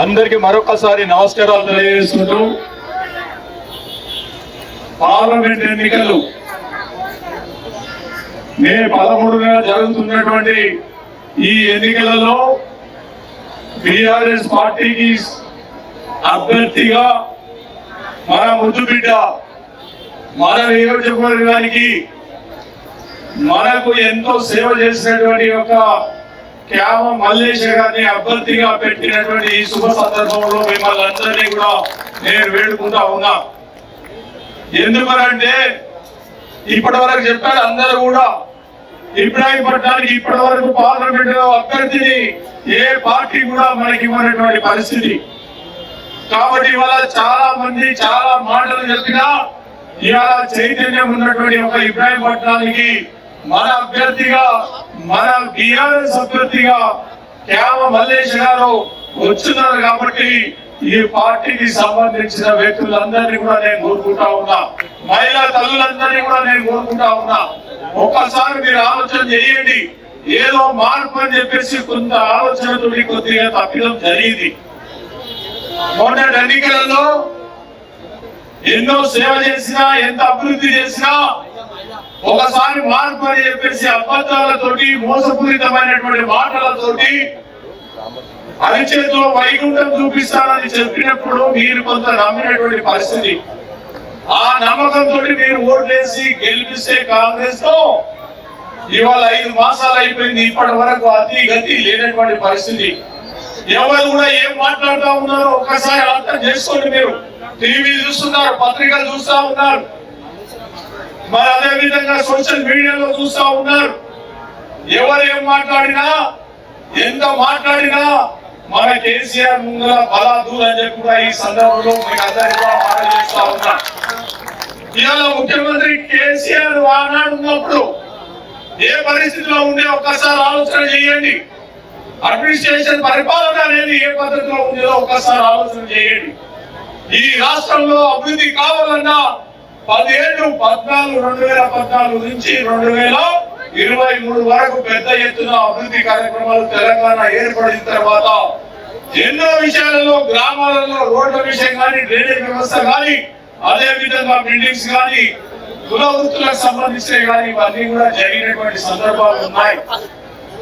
అందరికి మరొకసారి నమస్కారాలు తెలియజేసుకుంటూ పార్లమెంట్ ఎన్నికలు మే 13న జరుగుతున్నటువంటి ఈ ఎన్నికలలో బీఆర్ఎస్ పార్టీకి అభ్యర్థిగా మన ముద్దు బిడ్డ మన నియోజకవర్గానికి మనకు ఎంతో సేవ చేసినటువంటి ఒక క్యామ మల్లేష్ గారిని అభ్యర్థిగా పెట్టినటువంటి ఈ శుభ సందర్భంలో మిమ్మల్ని అందరినీ కూడా నేను వేడుకుంటా ఉన్నా. ఎందుకనంటే ఇప్పటి వరకు చెప్పారు అందరూ కూడా ఇబ్రాహీంపట్నానికి ఇప్పటి వరకు పార్లమెంట్ లో అభ్యర్థిని ఏ పార్టీ కూడా మనకి ఇవ్వనటువంటి పరిస్థితి. కాబట్టి ఇవాళ చాలా మంది చాలా మాటలు చెప్పినా ఇవాళ చైతన్యం ఉన్నటువంటి ఒక ఇబ్రాహీంపట్నానికి మన అభ్యర్థిగా మన బీఆర్ఎస్ అభ్యర్థిగా క్యామ మల్లేష్ గారు వచ్చున్నారు. కాబట్టి ఈ పార్టీకి సంబంధించిన వ్యక్తులందరినీ కూడా నేను కోరుకుంటా ఉన్నా, మహిళా తల్లులందరినీ కూడా నేను కోరుకుంటా ఉన్నా, ఒక్కసారి మీరు ఆలోచన చేయండి. ఏదో మార్పు అని చెప్పేసి కొంత ఆలోచనతో కొద్దిగా తప్పిదం జరిగింది. మొన్నటి ఎన్నికలలో ఎన్నో సేవ చేసినా ఎంత అభివృద్ధి చేసినా ఒకసారి మార్పు అని చెప్పేసి అబద్ధాలతోటి మోసపూరితమైనటువంటి మాటలతోటి అరిచేతిలో వైకుంఠం చూపిస్తానని చెప్పినప్పుడు మీరు కొంత నమ్మినటువంటి పరిస్థితి. ఆ నమ్మకంతో మీరు ఓట్లేసి గెలిపిస్తే కాంగ్రెస్ తో ఇవాళ 5 మాసాలు అయిపోయింది. ఇప్పటి వరకు అతి గతి లేనటువంటి పరిస్థితి. ఎవరు కూడా ఏం మాట్లాడుతూ ఉన్నారో ఒక్కసారి అర్థం చేసుకోండి. మీరు టీవీ చూస్తున్నారు, పత్రికలు చూస్తా ఉన్నారు, మరి అదే విధంగా సోషల్ మీడియాలో చూస్తా ఉన్నారు. ఎవరు ఏం మాట్లాడినా ఎంత మాట్లాడినా మన కేసీఆర్ ముందర బలాదూర్ అని చెప్పి కూడా ఈ సందర్భంలో మీకు అందరికీ మనం చేస్తా ఉన్నా. ఇవాళ ముఖ్యమంత్రి కేసీఆర్ ఆనాడు ఉన్నప్పుడు ఏ పరిస్థితిలో ఉండే ఒక్కసారి ఆలోచన చేయండి. అడ్మినిస్ట్రేషన్ పరిపాలన అనేది ఏ పద్ధతిలో ఉందో ఒక్కసారి ఆలోచన చేయండి. ఈ రాష్ట్రంలో అభివృద్ధి కావాలన్నా 10 ఏళ్ళు 2014 నుంచి 2023 వరకు పెద్ద ఎత్తున అభివృద్ధి కార్యక్రమాలు తెలంగాణ ఏర్పడిన తర్వాత ఎన్నో విషయాలలో గ్రామాలలో రోడ్ల విషయం కానీ, డ్రైనేజ్ వ్యవస్థ కానీ, అదే విధంగా బిల్డింగ్స్ కానీ, కుల వృత్తులకు సంబంధించిన కానీ ఇవన్నీ కూడా జరిగినటువంటి సందర్భాలు ఉన్నాయి.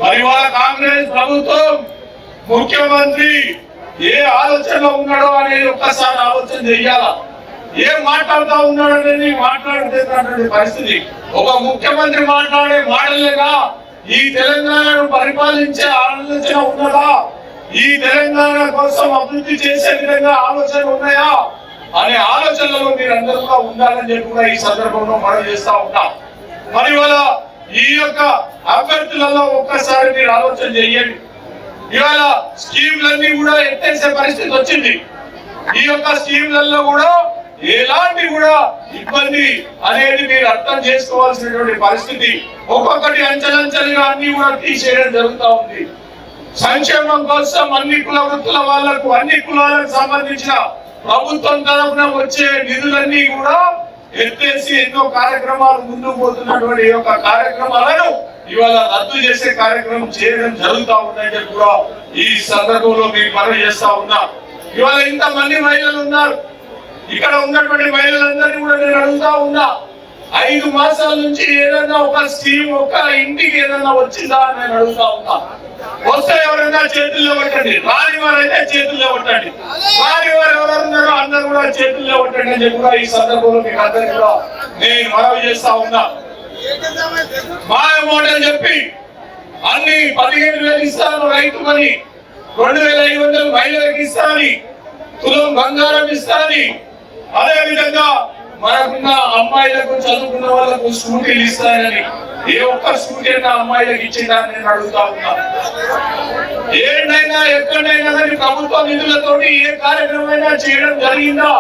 మరి వాళ్ళ కాంగ్రెస్ ప్రభుత్వం ముఖ్యమంత్రి ఏ ఆలోచనలో ఉన్నాడో అనేది ఒక్కసారి ఆలోచన చెయ్యాలా. ఏం మాట్లాడుతూ ఉన్నాడు అనేది మాట్లాడుతున్నటువంటి పరిస్థితి. ఒక ముఖ్యమంత్రి మాట్లాడే మాటలేగా ఈ తెలంగాణను పరిపాలించే ఆలోచన ఉన్నదా, ఈ తెలంగాణ కోసం అభివృద్ధి చేసే విధంగా ఆలోచన ఉన్నాయా అనే ఆలోచనలో మీరు అందరూ కూడా ఉండాలని చెప్పి కూడా ఈ సందర్భంలో మనం చేస్తా ఉంటాం. మరి ఇవాళ ఈ యొక్క అభ్యర్థులలో ఒక్కసారి మీరు ఆలోచన చేయండి. ఇవాళ స్కీమ్లన్నీ కూడా ఎత్తేసే పరిస్థితి వచ్చింది. ఈ యొక్క స్కీమ్లలో కూడా ఎలాంటి కూడా ఇబ్బంది అనేది మీరు అర్థం చేసుకోవాల్సినటువంటి పరిస్థితి. ఒక్కొక్కటి అంచెలంచెలుగా అన్ని కూడా తీసేయడం జరుగుతూ ఉంది. సంక్షేమం కోసం అన్ని కుల వృత్తుల వాళ్లకు, అన్ని కులాలకు సంబంధించిన ప్రభుత్వం తరఫున వచ్చే నిధులన్నీ కూడా ఎత్తేసి ఎన్నో కార్యక్రమాలు ముందుకు పోతున్నటువంటి ఈ యొక్క కార్యక్రమాలను ఇవాళ రద్దు చేసే కార్యక్రమం చేయడం జరుగుతూ ఉందని చెప్పి కూడా ఈ సందర్భంలో మీకు మనవి చేస్తా ఉన్నా. ఇవాళ ఇంతమంది మహిళలు ఉన్నారు. ఇక్కడ ఉన్నటువంటి మహిళలందరినీ కూడా నేను అడుగుతా ఉన్నా, 5 మాసాల నుంచి ఏదైనా ఒక స్కీమ్ ఒక ఇంటికి ఏదైనా వచ్చిందా అని నేను అడుగుతా ఉన్నా. వస్తే ఎవరైనా చేతుల్లో పెట్టండి, రాని వారైతే చేతుల్లో పెట్టండి, రాని వారు ఎవరున్నారో అందరూ కూడా చేతుల్లో పెట్టండి అని చెప్పి కూడా ఈ సందర్భంలో మీకు అందరికీ కూడా నేను మనవి చేస్తా ఉన్నా. మాయ మోడల్ చెప్పి అన్ని 15,000 ఇస్తాను రైతు మని, 2,500 మహిళలకు ఇస్తానని, తులం బంగారం ఇస్తానని, అదే విధంగా మనకున్న అమ్మాయిలకు చదువుకున్న వాళ్ళకు స్కూటీలు ఇస్తానని ఏ ఒక్క స్కూటీ అయినా అమ్మాయిలకు ఇచ్చిందా నేను అడుగుతా ఉన్నా. ఏడైనా ఎక్కడైనా కానీ ప్రభుత్వ నిధులతో ఏ కార్యక్రమం చేయడం జరిగిందా?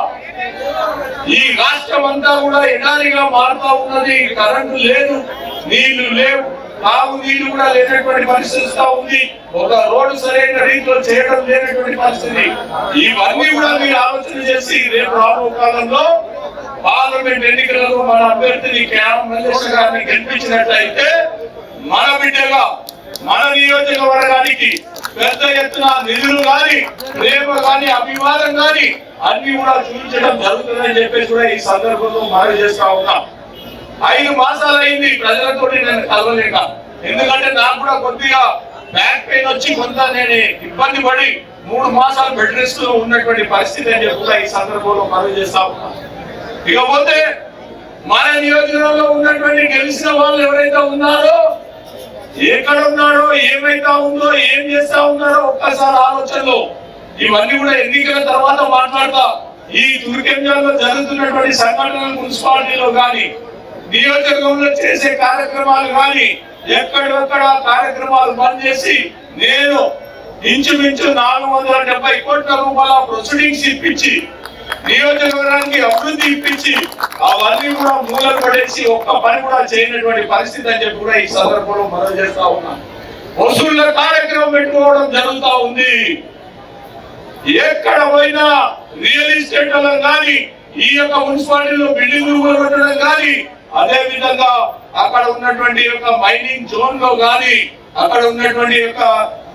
ఈ రాష్ట్రం అంతా కూడా ఎడారిగా మారుతా ఉన్నది. కరెంటు లేదు, నీళ్లు లేవు, తాగు నీళ్లు కూడా లేనటువంటి పరిస్థితి ఉంది. ఒక రోడ్డు సరైన రీతిలో చేయడం లేనటువంటి పరిస్థితి. ఇవన్నీ కూడా మీరు ఆలోచన చేసి రేపు రాబో కాలంలో పార్లమెంట్ ఎన్నికలలో మన అభ్యర్థిని క్యామ మల్లేష్ గారిని గెలిపించినట్లయితే మన బిడ్డగా మన నియోజకవర్గానికి పెద్ద ఎత్తున నిధులు గాని ప్రేమ గాని అభిమానం గాని అన్ని కూడా చూపించడం జరుగుతుందని చెప్పేసి కూడా ఈ సందర్భంలో మనవి చేస్తా ఉన్నా. 5 మాసాలు అయింది ప్రజలతో నేను కలవలేక. ఎందుకంటే నాకు కూడా కొద్దిగా బ్యాక్ పెయిన్ వచ్చి కొంత నేను ఇబ్బంది పడి 3 మాసాలు బెడ్ రెస్ట్ లో ఉన్నటువంటి పరిస్థితి అని చెప్పి ఈ సందర్భంలో మనవి చేస్తా ఉన్నా. ఇకపోతే మన నియోజకవర్గంలో ఉన్నటువంటి గెలిచిన వాళ్ళు ఎవరైతే ఉన్నారో, ఎక్కడ ఉన్నారో, ఏమైతా ఉందో, ఏం చేస్తా ఉన్నారో ఒక్కసారి ఆలోచనలో ఇవన్నీ కూడా ఎన్నికల తర్వాత మాట్లాడతా. ఈ తుర్కెంజాల్లో జరుగుతున్నటువంటి సంఘటనలు మున్సిపాలిటీలో కానీ నియోజకవర్గంలో చేసే కార్యక్రమాలు కానీ ఎక్కడెక్కడ కార్యక్రమాలు బంద్ చేసి నేను ఇంచుమించు 470 కోట్ల రూపాయల ప్రొసీడింగ్స్ ఇప్పించి నియోజకవర్గానికి అభివృద్ధి ఇప్పించి అవన్నీ కూడా మూలలు పడేసి ఒక్క పని కూడా చేయనటువంటి పరిస్థితి అని చెప్పి కూడా ఈ సందర్భంలో మనం చేస్తా ఉన్నాం. వసూళ్ల కార్యక్రమం పెట్టుకోవడం జరుగుతా ఉంది. ఎక్కడ పోయినా రియల్ ఎస్టేట్ కానీ ఈ యొక్క మున్సిపాలిటీలో బిల్డింగ్ పెట్టడం కానీ, అదే విధంగా అక్కడ ఉన్నటువంటి యొక్క మైనింగ్ జోన్ లో కానీ అక్కడ ఉన్నటువంటి యొక్క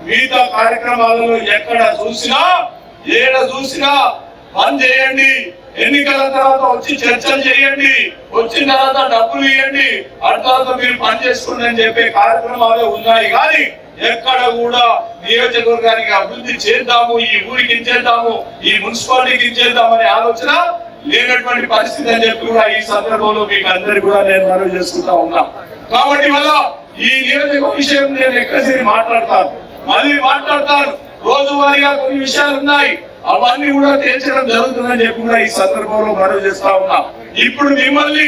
మిగతా కార్యక్రమాలలో ఎక్కడ చూసినా ఏడ చూసినా బంద్ చేయండి, ఎన్నికల తర్వాత వచ్చి చర్చలు చేయండి, వచ్చిన తర్వాత డబ్బులు ఇవ్వండి, ఆ తర్వాత మీరు పని చేసుకోండి అని చెప్పే కార్యక్రమాలు ఉన్నాయి. కానీ ఎక్కడ కూడా నియోజకవర్గానికి అభివృద్ధి చేద్దాము, ఈ ఊరికి ఇచ్చేద్దాము, ఈ మున్సిపాలిటీకి ఇచ్చేద్దాం అనే ఆలోచన లేనటువంటి పరిస్థితి అని చెప్పి కూడా ఈ సందర్భంలో మీకు అందరికి కూడా నేను మనవి చేసుకుంటా ఉన్నా. కాబట్టి వల్ల ఈ నియోజకవర్గ విషయం నేను ఎక్కడికి మాట్లాడతాను, మళ్ళీ మాట్లాడతాను. రోజువారీగా కొన్ని విషయాలు ఉన్నాయి, అవన్నీ కూడా తేల్చడం జరుగుతుందని చెప్పి కూడా ఈ సందర్భంలో మనవి చేస్తా ఉన్నా. ఇప్పుడు మిమ్మల్ని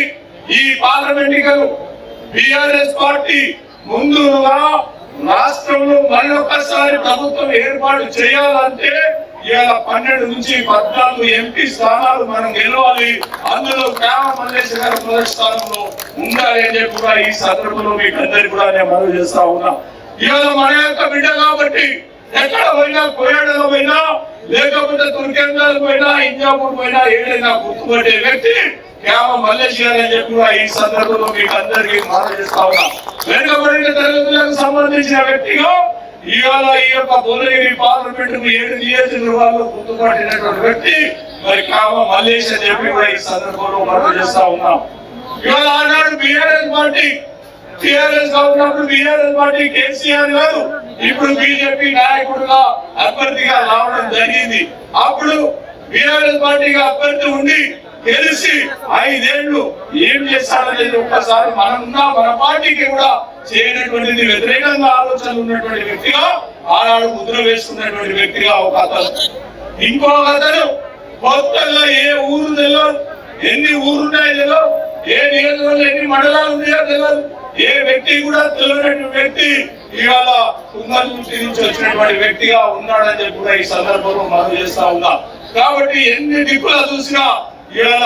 ఈ పార్లమెంట్ ఎన్నికలు బిఆర్ఎస్ పార్టీ ముందుగా రాష్ట్రంలో మరొకసారి ప్రభుత్వం ఏర్పాటు చేయాలంటే ఇవాళ 12 నుంచి 14 ఎంపీ స్థానాలు మనం గెలవాలి. అందులో గ్రామ మల్లేశ్ గారు మొదటి స్థానంలో ఉండాలి అని చెప్పి కూడా ఈ సందర్భంలో మీకు అందరికీ కూడా నేను మనవి చేస్తా ఉన్నా. ఇవాళ మన యొక్క బిడ్డ కాబట్టి ఎక్కడ పోయినా, కోయాడలో పోయినా, లేకపోతే తుర్కెంజాలు పోయినా, ఇంజాపూర్ పోయినా ఏదైనా గుర్తుపట్టే వ్యక్తి గ్రామ మల్లేశ్ గారు అని చెప్పి ఈ సందర్భంలో మీకు అందరికీ మనవి చేస్తా ఉన్నా. వెనుకబడిన తరగతులకు సంబంధించిన వ్యక్తిగా ఇవాళ ఈ యొక్క భువనగిరి పార్లమెంట్ 7 నియోజకవర్గాల్లో గుర్తుపట్టినటువంటి వ్యక్తి మరి గ్రామ మల్లేశ్ అని చెప్పి ఈ సందర్భంలో మనవి చేస్తా ఉన్నాం. ఇవాళ ఆనాడు బిఆర్ఎస్ పార్టీ టిఆర్ఎస్ ఉన్నప్పుడు బిఆర్ఎస్ పార్టీ కేసీఆర్ గారు ఇప్పుడు బీజేపీ నాయకుడుగా అభ్యర్థిగా రావడం జరిగింది. అప్పుడు బిఆర్ఎస్ పార్టీగా అభ్యర్థి ఉండి గెలిచి 5 ఏళ్లు ఏం చేస్తాడనేది ఒక్కసారి మన పార్టీకి కూడా చేయనటువంటిది, వ్యతిరేకంగా ఆలోచనలు ఉన్నటువంటి వ్యక్తిగా ఆనాడు ముద్ర వేసుకున్నటువంటి వ్యక్తిగా ఒక అతను. ఇంకో అతను కొత్తగా ఏ ఊరు తెలియదు, ఎన్ని ఊరున్నాయో తెలియదు, ఏ నియోజకవర్గంలో ఎన్ని మండలాలు ఉన్నాయో తెలియదు, ఏ వ్యక్తి కూడా తెలియనటువంటి వ్యక్తి ఇవాళ కుంగల్పూర్తి నుంచి వచ్చినటువంటి వ్యక్తిగా ఉన్నాడని చెప్పి కూడా ఈ సందర్భంలో మనం చేస్తా ఉన్నా. కాబట్టి ఎన్ని దిక్కులా చూసినా ఇవాళ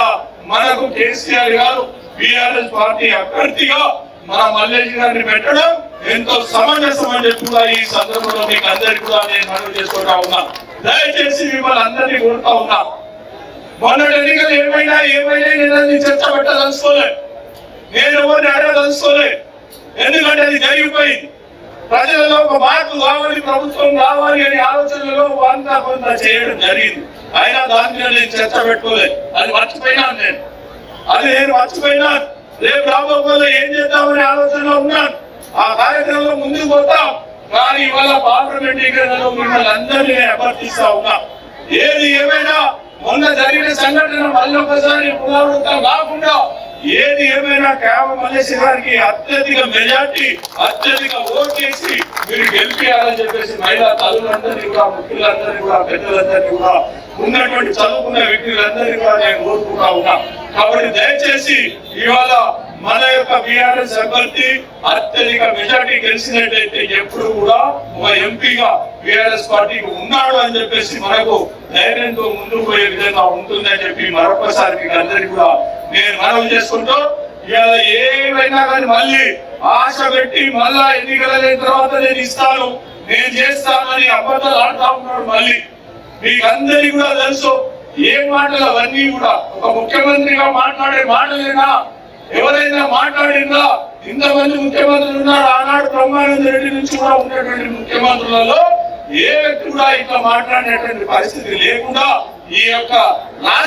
మనకు కేసీఆర్ గారు బిఆర్ఎస్ పార్టీ అభ్యర్థిగా మన మల్లేష్ గారిని పెట్టడం ఎంతో సమంజసం అని చెప్పి కూడా ఈ సందర్భంలో మీకు అందరికీ కూడా నేను మనవి చేసుకుంటా ఉన్నా. దయచేసి మిమ్మల్ని అందరినీ కోరుతా ఉన్నా, మొన్నటి ఎన్నికలు ఏమైనా నేను చర్చ పెట్టదలుచుకోలే, నేను ఎవరిని అడగదలుచుకోలే. ఎందుకంటే అది జరిగిపోయింది. ప్రజలలో ఒక మార్పు కావాలి, ప్రభుత్వం కావాలి అనే ఆలోచనలో కొంత చేయడం జరిగింది. అయినా దాని మీద నేను చర్చ పెట్టుకోలేదు, అది మర్చిపోయినాను నేను మర్చిపోయినాను. రేపు రాబోయే ఏం చేద్దామనే ఆలోచనలో ఉన్నాను. ఆ కార్యక్రమంలో ముందుకు పోతాం. కానీ ఇవాళ పార్లమెంట్ ఎన్నికలలో మిమ్మల్ని అందరినీ అభ్యర్థిస్తా ఉన్నా. ఏది ఏమైనా మొన్న జరిగిన సంఘటన మళ్ళీ ఒకసారి పునరావృతం కాకుండా ఏది ఏమైనా గ్రామ మల్లేశ్ గారికి అత్యధిక మెజార్టీ, అత్యధిక ఓటేసి మీరు గెలిపియాలని చెప్పేసి మహిళా తల్లులందరినీ కూడా, ముఖ్యులందరినీ కూడా, పెద్దలందరినీ కూడా, ఉన్నటువంటి చదువుకున్న వ్యక్తులందరినీ కూడా నేను కోరుకుంటా ఉన్నా. కాబట్టి దయచేసి ఇవాళ మన యొక్క బిఆర్ఎస్ అభ్యర్థి అత్యధిక మెజార్టీ గెలిచినట్టయితే ఎప్పుడు కూడా ఒక ఎంపీగా బిఆర్ఎస్ పార్టీకి ఉన్నాడు అని చెప్పేసి మనకు ధైర్యంతో ముందుకు పోయే విధంగా ఉంటుందని చెప్పి మరొకసారి మీకు అందరికీ కూడా నేను మనవి చేసుకుంటూ, ఇవాళ ఏమైనా కానీ మళ్ళీ ఆశ పెట్టి మళ్ళా ఎన్నికలైన తర్వాత నేను ఇస్తాను, నేను చేస్తాను అని అబద్ధాలు ఆడుతా ఉన్నాడు. మళ్ళీ మీకు అందరికీ కూడా తెలుసు ఏ మాటలు అవన్నీ కూడా ఒక ముఖ్యమంత్రిగా మాట్లాడే మాటలేనా, ఎవరైనా మాట్లాడిందా? ఇంతమంది ముఖ్యమంత్రులు ఉన్నారు. ఆనాడు బ్రహ్మానంద రెడ్డి నుంచి కూడా ఉన్నటువంటి ముఖ్యమంత్రులలో ఏ వ్యక్తి కూడా ఇట్లా మాట్లాడినటువంటి పరిస్థితి లేకుండా ఈ యొక్క రాష్ట్ర